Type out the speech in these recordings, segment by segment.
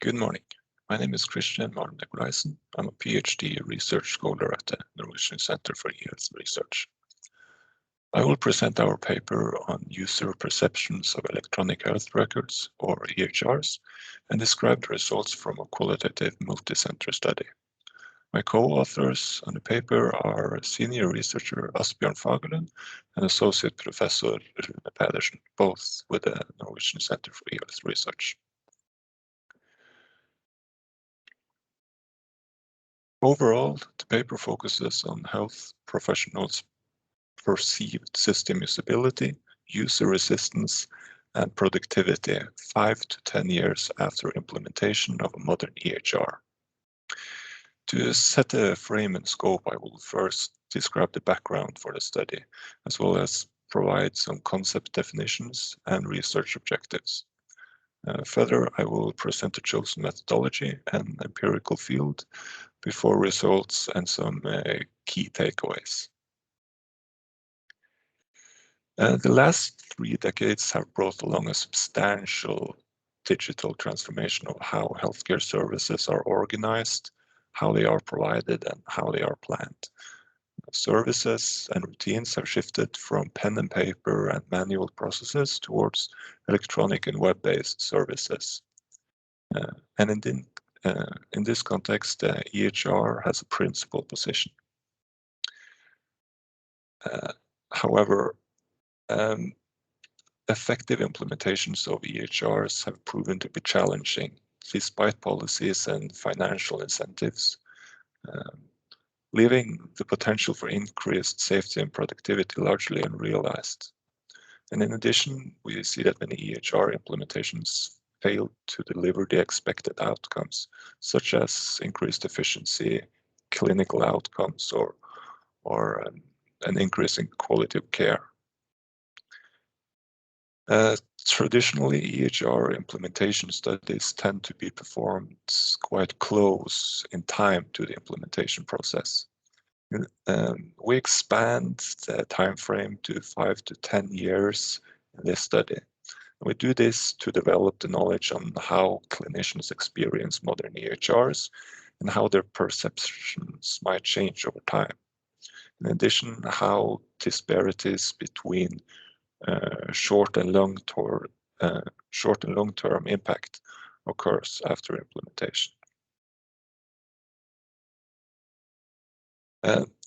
Good morning. My name is Christian Martin Nicolaisen. I'm a PhD research scholar at the Norwegian Center for E-Health Research. I will present our paper on user perceptions of electronic health records, or EHRs, and describe the results from a qualitative multi-center study. My co-authors on the paper are senior researcher Asbjørn Fagerlund and associate professor Rune Pedersen, both with the Norwegian Center for E-Health Research. Overall, the paper focuses on health professionals' perceived system usability, user resistance, and productivity 5 to 10 years after implementation of a modern EHR. To set the frame and scope, I will first describe the background for the study, as well as provide some concept definitions and research objectives. Further, I will present the chosen methodology and empirical field before results and some key takeaways. The last 3 decades have brought along a substantial digital transformation of how healthcare services are organized, how they are provided, and how they are planned. Services and routines have shifted from pen and paper and manual processes towards electronic and web-based services. And in this context, the EHR has a principal position. However, effective implementations of EHRs have proven to be challenging, despite policies and financial incentives, leaving the potential for increased safety and productivity largely unrealized. And in addition, we see that many EHR implementations fail to deliver the expected outcomes, such as increased efficiency, clinical outcomes, or an increase in quality of care. Traditionally, EHR implementation studies tend to be performed quite close in time to the implementation process. We expand the time frame to 5 to 10 years in this study. We do this to develop the knowledge on how clinicians experience modern EHRs and how their perceptions might change over time. In addition, how disparities between short and long-term impact occurs after implementation.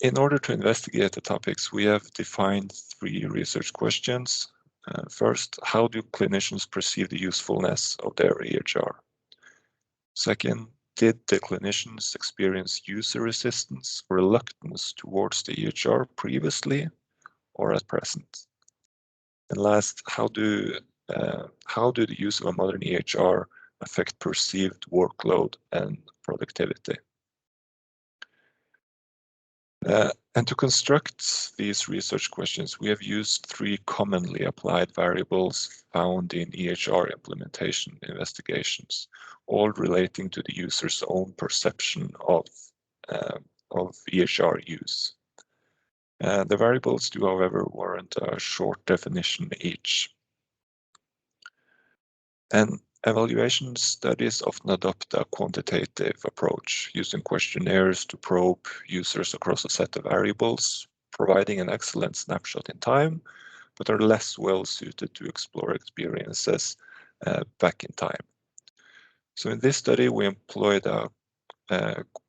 In order to investigate the topics, we have defined 3 research questions. First, how do clinicians perceive the usefulness of their EHR? Second, did the clinicians experience user resistance or reluctance towards the EHR previously or at present? And last, how do the use of a modern EHR affect perceived workload and productivity? And to construct these research questions, we have used 3 commonly applied variables found in EHR implementation investigations, all relating to the user's own perception of EHR use. The variables do, however, warrant a short definition each. And evaluation studies often adopt a quantitative approach, using questionnaires to probe users across a set of variables, providing an excellent snapshot in time, but are less well suited to explore experiences back in time. So in this study, we employed a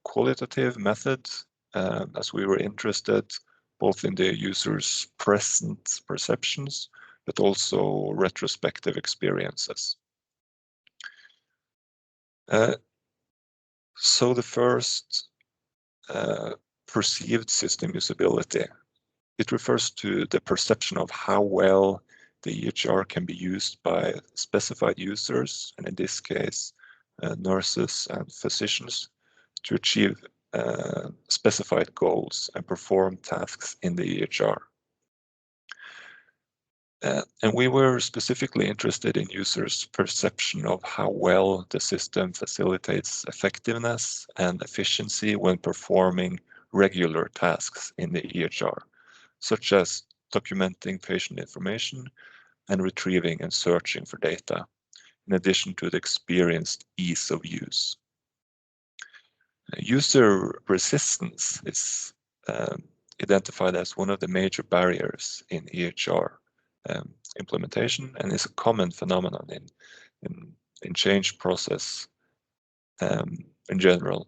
qualitative method as we were interested both in the user's present perceptions, but also retrospective experiences. So the first, perceived system usability. It refers to the perception of how well the EHR can be used by specified users, and in this case, nurses and physicians, to achieve specified goals and perform tasks in the EHR. And we were specifically interested in users' perception of how well the system facilitates effectiveness and efficiency when performing regular tasks in the EHR, such as documenting patient information and retrieving and searching for data. in addition to the experienced ease of use. User resistance is identified as one of the major barriers in EHR implementation, and is a common phenomenon in change process in general.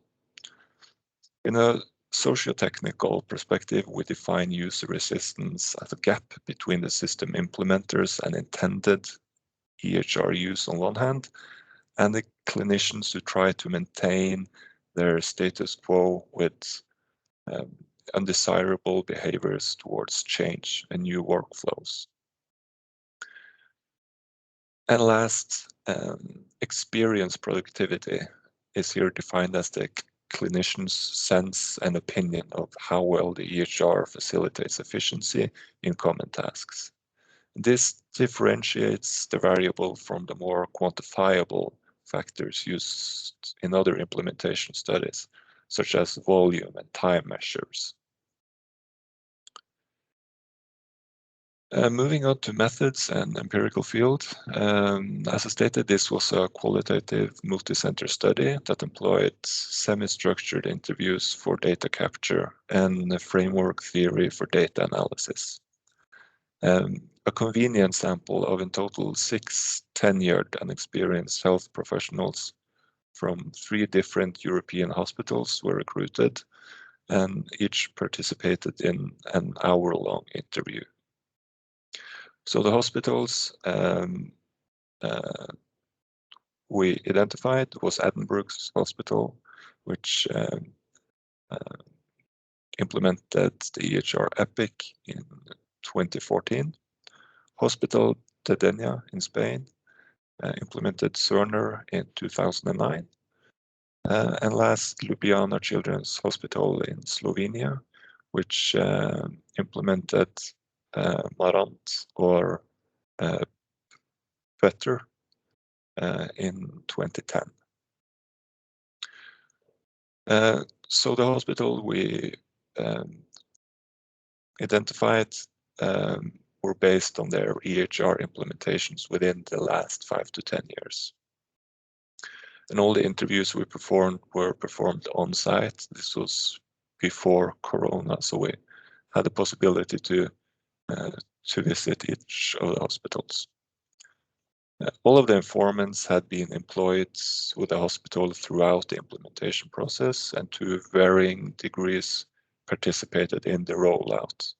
In a socio-technical perspective, we define user resistance as a gap between the system implementers and intended EHR use on one hand, and the clinicians who try to maintain their status quo with undesirable behaviors towards change and new workflows. And last, experience productivity is here defined as the clinician's sense and opinion of how well the EHR facilitates efficiency in common tasks. This differentiates the variable from the more quantifiable factors used in other implementation studies, such as volume and time measures. Moving on to methods and empirical field. As I stated, this was a qualitative multi-center study that employed semi-structured interviews for data capture and a framework theory for data analysis. A convenient sample of in total 6 tenured and experienced health professionals from 3 different European hospitals were recruited, and each participated in an hour-long interview. So the hospitals we identified was Edinburgh's hospital, which implemented the EHR Epic in 2014. Hospital de Denia in Spain implemented Cerner in 2009. And last, Ljubljana Children's Hospital in Slovenia, which implemented Marant or Petter in 2010. So the hospital we identified were based on their EHR implementations within the last 5 to 10 years. And all the interviews we performed were performed on site. This was before Corona, so we had the possibility to visit each of the hospitals. All of the informants had been employed with the hospital throughout the implementation process and to varying degrees participated in the rollout.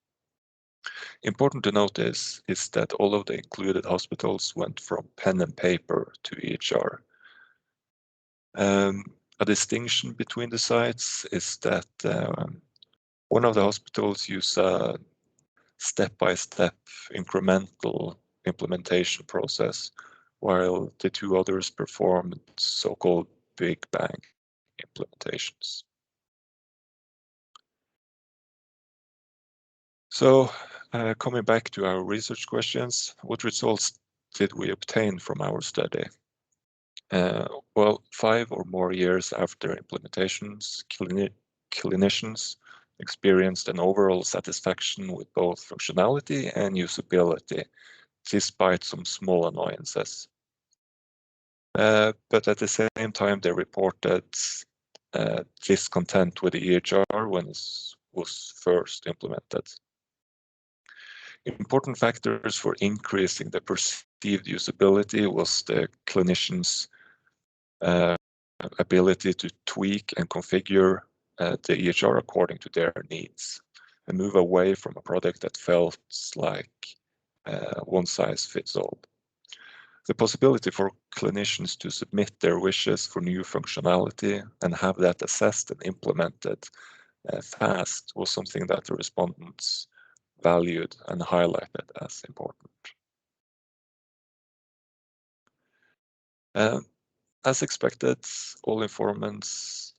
Important to notice is that all of the included hospitals went from pen and paper to EHR. A distinction between the sites is that one of the hospitals used a step-by-step incremental implementation process, while the 2 others performed so-called Big Bang implementations. So, coming back to our research questions, what results did we obtain from our study? Well, 5 or more years after implementations, clinicians experienced an overall satisfaction with both functionality and usability, despite some small annoyances. But at the same time, they reported discontent with the EHR when it was first implemented. Important factors for increasing the perceived usability was the clinicians' ability to tweak and configure the EHR according to their needs and move away from a product that felt like one size fits all. The possibility for clinicians to submit their wishes for new functionality and have that assessed and implemented fast was something that the respondents valued and highlighted as important. As expected, all informants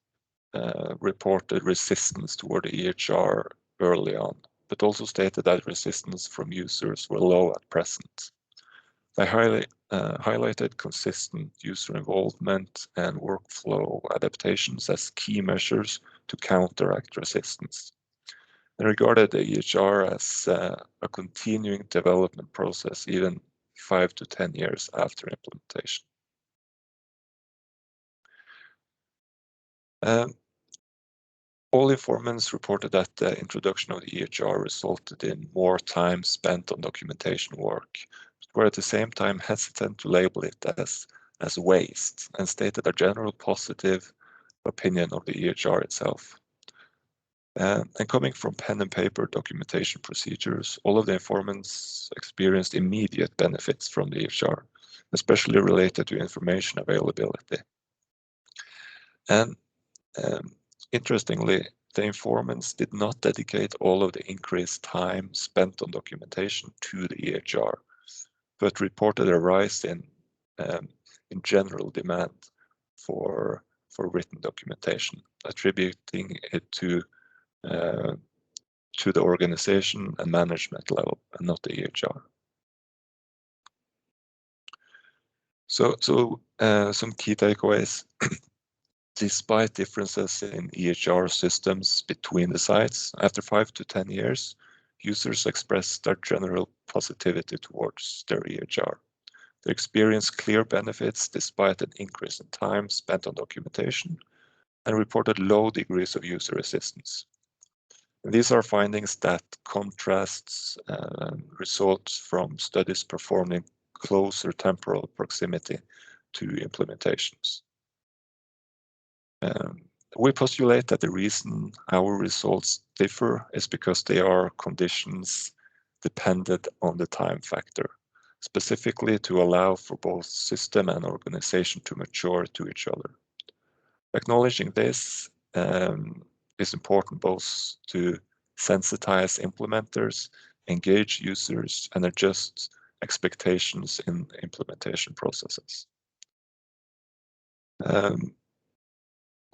reported resistance toward the EHR early on, but also stated that resistance from users were low at present. They highlighted consistent user involvement and workflow adaptations as key measures to counteract resistance. They regarded the EHR as a continuing development process even 5 to 10 years after implementation. All informants reported that the introduction of the EHR resulted in more time spent on documentation work, but were at the same time hesitant to label it as waste and stated a general positive opinion of the EHR itself. And coming from pen and paper documentation procedures, all of the informants experienced immediate benefits from the EHR, especially related to information availability. And interestingly, the informants did not dedicate all of the increased time spent on documentation to the EHR, but reported a rise in general demand for written documentation, attributing it to the organization and management level and not the EHR. So some key takeaways. Despite differences in EHR systems between the sites, after 5 to 10 years, users expressed their general positivity towards their EHR. They experienced clear benefits despite an increase in time spent on documentation and reported low degrees of user resistance. And these are findings that contrasts results from studies performed in closer temporal proximity to implementations. We postulate that the reason our results differ is because they are conditions dependent on the time factor, specifically to allow for both system and organization to mature to each other. Acknowledging this is important both to sensitize implementers, engage users, and adjust expectations in implementation processes.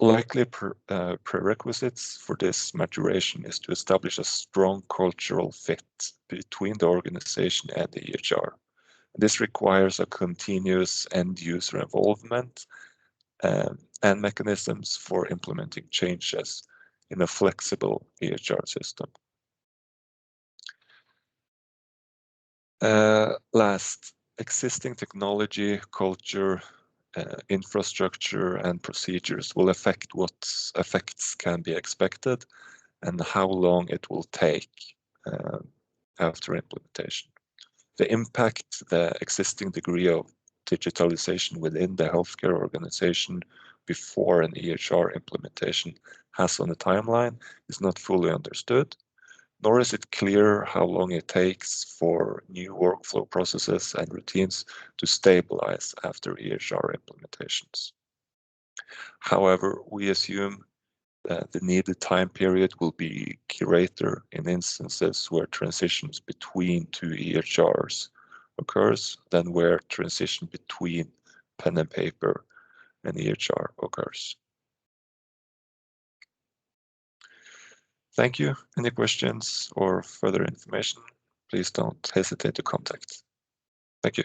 Likely prerequisites for this maturation is to establish a strong cultural fit between the organization and the EHR. This requires a continuous end-user involvement and mechanisms for implementing changes in a flexible EHR system. Last, existing technology, culture, infrastructure and procedures will affect what effects can be expected and how long it will take after implementation. The impact the existing degree of digitalization within the healthcare organization before an EHR implementation has on the timeline is not fully understood, nor is it clear how long it takes for new workflow processes and routines to stabilize after EHR implementations. However, we assume that the needed time period will be greater in instances where transitions between two EHRs occurs than where transition between pen and paper and EHR occurs. Thank you. Any questions or further information, please don't hesitate to contact. Thank you.